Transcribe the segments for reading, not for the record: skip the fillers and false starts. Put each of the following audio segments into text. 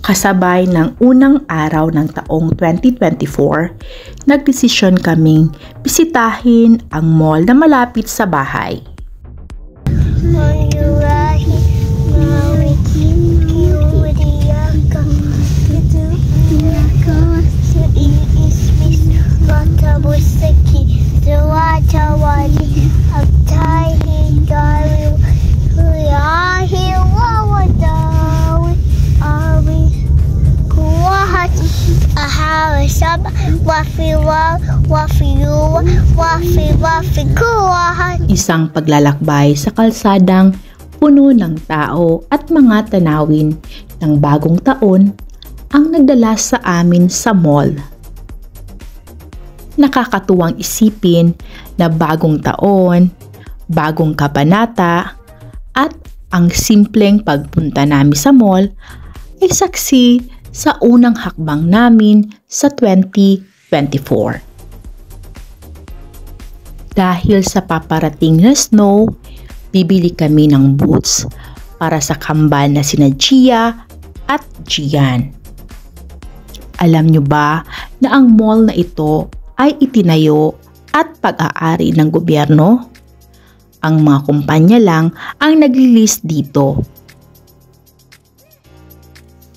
Kasabay ng unang araw ng taong 2024, nagdesisyon kaming bisitahin ang mall na malapit sa bahay. Isang paglalakbay sa kalsadang puno ng tao at mga tanawin ng bagong taon ang nagdala sa amin sa mall. Nakakatuwang isipin na bagong taon, bagong kabanata, at ang simpleng pagpunta namin sa mall ay saksi sa unang hakbang namin sa 2024. Dahil sa paparating na snow, bibili kami ng boots para sa kambal na sina Gia at Gian. Alam nyo ba na ang mall na ito ay itinayo at pag-aari ng gobyerno? Ang mga kumpanya lang ang nag-list dito.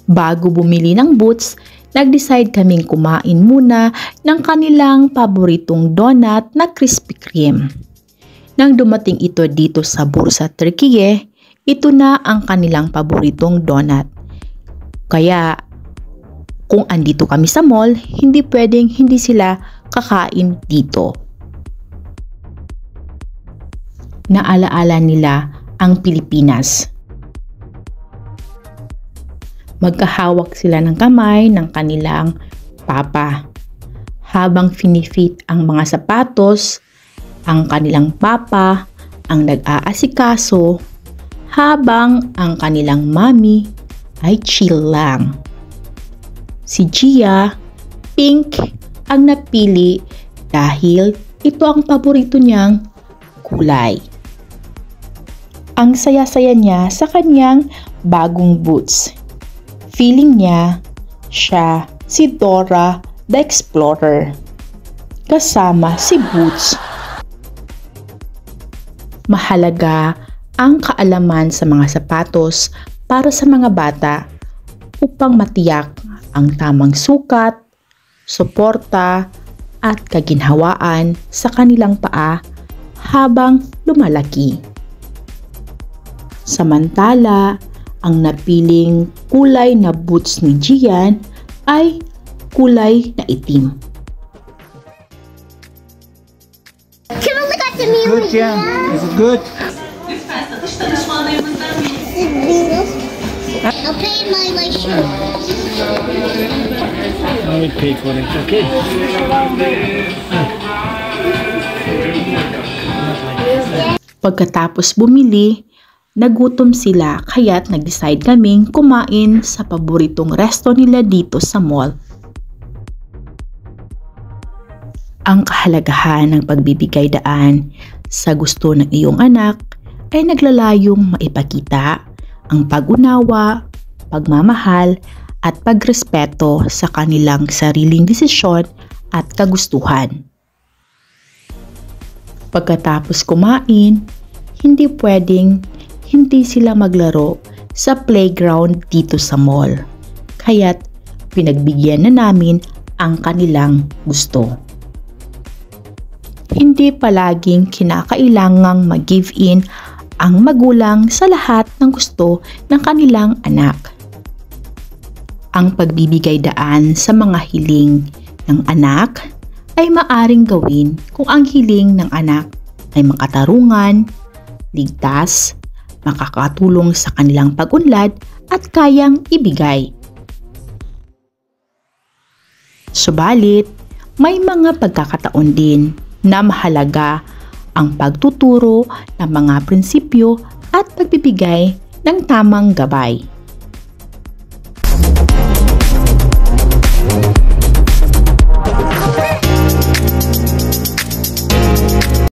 Bago bumili ng boots, nag-decide kaming kumain muna ng kanilang paboritong donut na Krispy Kreme. Nang dumating ito dito sa Bursa Turkiye, ito na ang kanilang paboritong donut. Kaya kung andito kami sa mall, hindi pwedeng hindi sila kakain dito. Naalaala nila ang Pilipinas. Magkahawak sila ng kamay ng kanilang papa. Habang finifit ang mga sapatos, ang kanilang papa ang nag-aasikaso habang ang kanilang mami ay chill lang. Si Gia, pink ang napili dahil ito ang paborito niyang kulay. Ang saya-saya niya sa kanyang bagong boots. Feeling niya, siya si Dora the Explorer, kasama si Boots. Mahalaga ang kaalaman sa mga sapatos para sa mga bata upang matiyak ang tamang sukat, suporta at kaginhawaan sa kanilang paa habang lumalaki. Samantala, ang napiling kulay na boots ni Gian ay kulay na itim. Can I look at the mirror? Good, Gian. Is it good? I'll pay my shoe. I will pay for it, okay? Pagkatapos bumili, nagutom sila kaya't nag-decide kaming kumain sa paboritong resto nila dito sa mall. Ang kahalagahan ng pagbibigay daan sa gusto ng iyong anak ay naglalayong maipakita ang pag-unawa, pagmamahal at pagrespeto sa kanilang sariling desisyon at kagustuhan. Pagkatapos kumain, hindi pwedeng hindi sila maglaro sa playground dito sa mall. Kaya't pinagbigyan na namin ang kanilang gusto. Hindi palaging kinakailangang mag-give in ang magulang sa lahat ng gusto ng kanilang anak. Ang pagbibigay daan sa mga hiling ng anak ay maaring gawin kung ang hiling ng anak ay makatarungan, ligtas, makakatulong sa kanilang pag-unlad at kayang ibigay. Subalit, may mga pagkakataon din na mahalaga ang pagtuturo ng mga prinsipyo at pagbibigay ng tamang gabay.